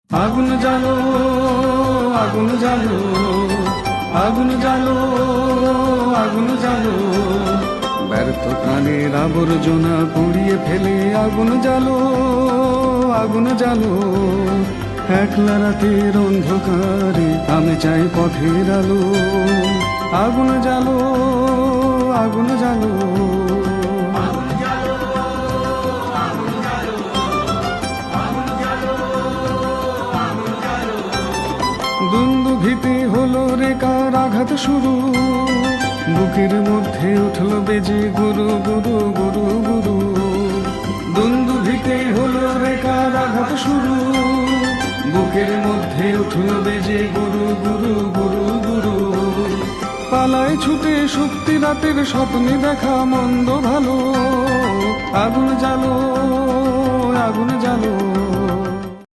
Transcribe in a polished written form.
আগুন জ্বালো, আগুন জ্বালো, আগুন জ্বালো, আগুন জ্বালো, ব্যর্থ প্রাণের আবর্জনা পুড়িয়ে ফেলে আগুন জ্বালো, আগুন জ্বালো। একলা রাতের অন্ধকারে আমি চাই পথের আলো, আগুন জ্বালো, আগুন জ্বালো। দুন্দুভিতে হলো রেখার আঘাত শুরু, বুকের মধ্যে উঠল বেজে গুরু গুরু গুরু গুরু। দুন্দুভিতে হলো রেখার আঘাত শুরু, বুকের মধ্যে উঠল বেজে গুরু গুরু গুরু গুরু। পালায় ছুটে শক্তি রাতের স্বপ্নে দেখা মন্দ ভালো, আগুন জ্বালো, আগুন জ্বালো।